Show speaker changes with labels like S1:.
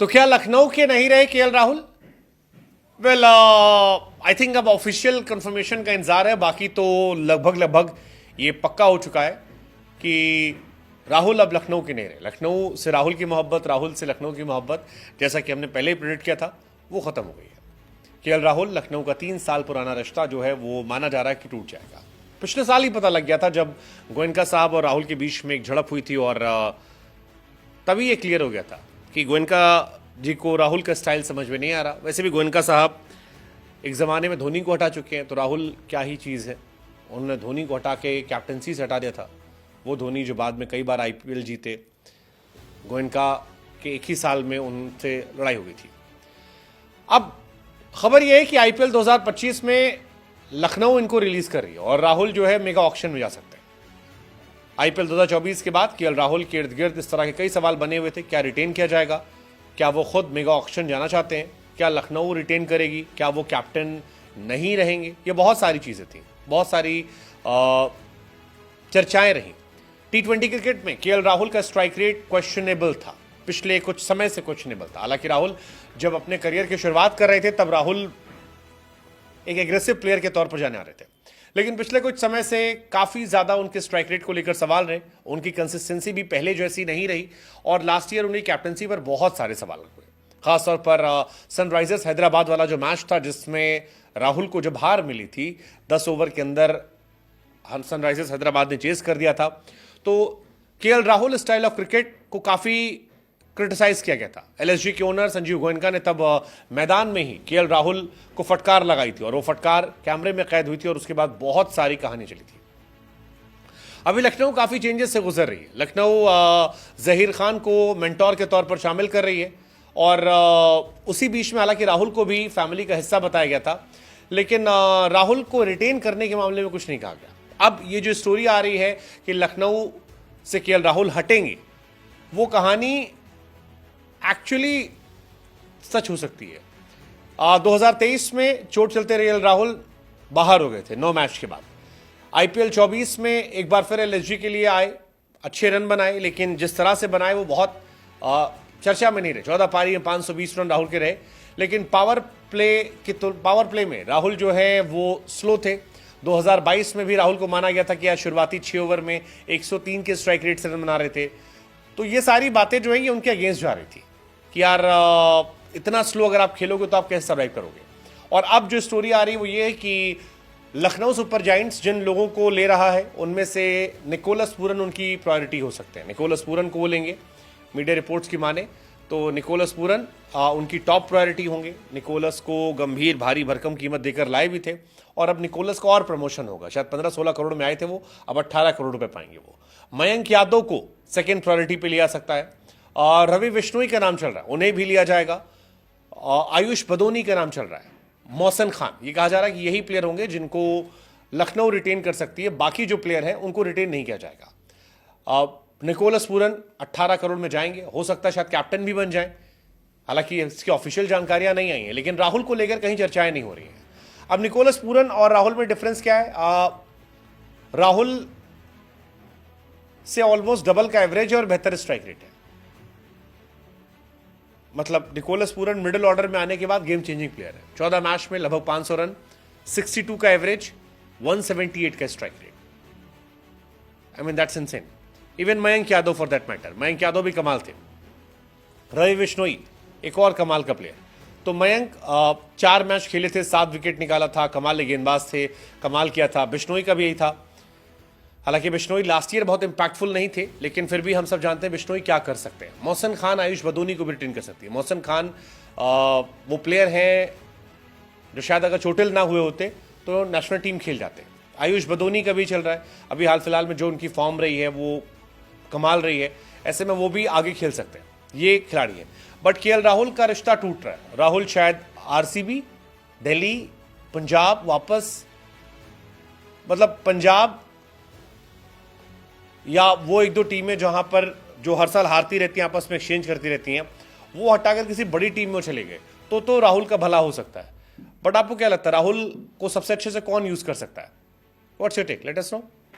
S1: तो क्या लखनऊ के नहीं रहे KL Rahul? Well, I think अब ऑफिशियल कंफर्मेशन का इंतजार है। बाकी तो लगभग लगभग ये पक्का हो चुका है कि राहुल अब लखनऊ के नहीं रहे। लखनऊ से राहुल की मोहब्बत, राहुल से लखनऊ की मोहब्बत, जैसा कि हमने पहले ही प्रेडिक्ट किया था, वो खत्म हो गई है। केएल राहुल लखनऊ का 3 साल पुराना रिश्ता जो है वो माना जा रहा है कि टूट जाएगा। पिछले साल ही पता लग गया था जब गोयनका साहब और राहुल के बीच में एक झड़प हुई थी, और तभी ये क्लियर हो गया था कि गोयनका जी को राहुल का स्टाइल समझ में नहीं आ रहा। वैसे भी गोयनका साहब एक ज़माने में धोनी को हटा चुके हैं, तो राहुल क्या ही चीज़ है। उन्होंने धोनी को हटा के कैप्टनसी से हटा दिया था। वो धोनी जो बाद में कई बार आईपीएल जीते, गोयनका के एक ही साल में उनसे लड़ाई हो गई थी। अब खबर यह है कि आईपीएल 2025 में लखनऊ इनको रिलीज कर रही है और राहुल जो है मेगा ऑक्शन में जा सकते हैं। आईपीएल 2024 के बाद केएल राहुल के इर्द गिर्द इस तरह के कई सवाल बने हुए थे। क्या रिटेन किया जाएगा? क्या वो खुद मेगा ऑक्शन जाना चाहते हैं? क्या लखनऊ रिटेन करेगी? क्या वो कैप्टन नहीं रहेंगे? ये बहुत सारी चीज़ें थी, बहुत सारी चर्चाएं रहीं। T20 क्रिकेट में केएल राहुल का स्ट्राइक रेट क्वेश्चनेबल था, पिछले कुछ समय से क्वेश्चनेबल था। हालांकि राहुल जब अपने करियर की शुरुआत कर रहे थे तब राहुल एक एग्रेसिव प्लेयर के तौर पर जाने आ रहे थे, लेकिन पिछले कुछ समय से काफ़ी ज़्यादा उनके स्ट्राइक रेट को लेकर सवाल रहे। उनकी कंसिस्टेंसी भी पहले जैसी नहीं रही, और लास्ट ईयर उनकी कैप्टनसी पर बहुत सारे सवाल हुए। खासतौर पर सनराइजर्स हैदराबाद वाला जो मैच था जिसमें राहुल को जब हार मिली थी, 10 ओवर के अंदर सनराइजर्स हैदराबाद ने चेस कर दिया था, तो KL Rahul style of cricket को काफ़ी क्रिटिसाइज किया गया था। एलएसजी के ओनर संजीव गोयनका ने तब मैदान में ही केएल राहुल को फटकार लगाई थी, और वो फटकार कैमरे में कैद हुई थी, और उसके बाद बहुत सारी कहानी चली थी। अभी लखनऊ काफ़ी चेंजेस से गुजर रही है। लखनऊ जहीर खान को मेंटोर के तौर पर शामिल कर रही है, और उसी बीच में हालांकि राहुल को भी फैमिली का हिस्सा बताया गया था, लेकिन राहुल को रिटेन करने के मामले में कुछ नहीं कहा गया। अब ये जो स्टोरी आ रही है कि लखनऊ से केएल राहुल हटेंगे, वो कहानी एक्चुअली सच हो सकती है। 2023 में चोट चलते केएल राहुल बाहर हो गए थे 9 मैच के बाद। आईपीएल 24 में एक बार फिर एलएसजी के लिए आए, अच्छे रन बनाए, लेकिन जिस तरह से बनाए वो बहुत चर्चा में नहीं रहे। 14 पारी में 520 रन राहुल के रहे, लेकिन पावर प्ले में राहुल जो है वो स्लो थे। 2022 में भी राहुल को माना गया था कि यार शुरुआती 6 ओवर में 103 के स्ट्राइक रेट से रन बना रहे थे। तो ये सारी बातें जो है ये उनके अगेंस्ट जा रही थी कि यार इतना स्लो अगर आप खेलोगे तो आप कैसे सर्वाइव करोगे। और अब जो स्टोरी आ रही है वो ये है कि लखनऊ सुपर जायंट्स जिन लोगों को ले रहा है उनमें से निकोलस पूरन उनकी प्रायोरिटी हो सकते हैं। निकोलस पूरन को वो लेंगे, मीडिया रिपोर्ट्स की माने तो निकोलस पूरन उनकी टॉप प्रायोरिटी होंगे। निकोलस को गंभीर भारी भरकम कीमत देकर लाए भी थे, और अब निकोलस का और प्रमोशन होगा। शायद 15-16 करोड़ में आए थे वो, अब 18 करोड़ रुपए पाएंगे वो। मयंक यादव को सेकेंड प्रायोरिटी पे लिया सकता है, और रवि बिश्नोई का नाम चल रहा है, उन्हें भी लिया जाएगा। आयुष बदोनी का नाम चल रहा है, मोहसिन खान, ये कहा जा रहा है कि यही प्लेयर होंगे जिनको लखनऊ रिटेन कर सकती है। बाकी जो प्लेयर हैं उनको रिटेन नहीं किया जाएगा। निकोलस पूरन 18 करोड़ में जाएंगे, हो सकता है शायद कैप्टन भी बन जाए। हालांकि इसकी ऑफिशियल जानकारियां नहीं आई हैं, लेकिन राहुल को लेकर कहीं चर्चाएं नहीं हो रही हैं। अब निकोलस पूरन और राहुल में डिफरेंस क्या है? राहुल से ऑलमोस्ट डबल का एवरेज है और बेहतर स्ट्राइक रेट है। मतलब निकोलस पूरन मिडिल ऑर्डर में आने के बाद गेम चेंजिंग प्लेयर है। 14 मैच में लगभग 500 रन, 62 का एवरेज, 178 का strike rate. I mean that's insane. Even Mayank Yadav for that matter, Mayank Yadav भी कमाल थे। रवि बिश्नोई एक और कमाल का प्लेयर। तो मयंक 4 मैच खेले थे, 7 विकेट निकाला था, कमाल गेंदबाज थे, कमाल किया था। बिश्नोई का भी यही था। हालांकि बिश्नोई लास्ट ईयर बहुत इंपैक्टफुल नहीं थे, लेकिन फिर भी हम सब जानते हैं बिश्नोई क्या कर सकते हैं। मोहसिन खान आयुष बदोनी को भी रिटेन कर सकती है। मोहसिन खान वो प्लेयर हैं जो शायद अगर चोटिल ना हुए होते तो नेशनल टीम खेल जाते। आयुष बदोनी का भी चल रहा है, अभी हाल फिलहाल में जो उनकी फॉर्म रही है वो कमाल रही है, ऐसे में वो भी आगे खेल सकते हैं। ये खिलाड़ी है। बट केएल राहुल का रिश्ता टूट रहा है। राहुल शायद आरसीबी, दिल्ली, पंजाब वापस, मतलब पंजाब या वो 1-2 टीमें जहां पर जो हर साल हारती रहती हैं, आपस में एक्सचेंज करती रहती हैं, वो हटाकर किसी बड़ी टीम में चले गए तो राहुल का भला हो सकता है। बट आपको क्या लगता है राहुल को सबसे अच्छे से कौन यूज कर सकता है? What's your take? Let us no.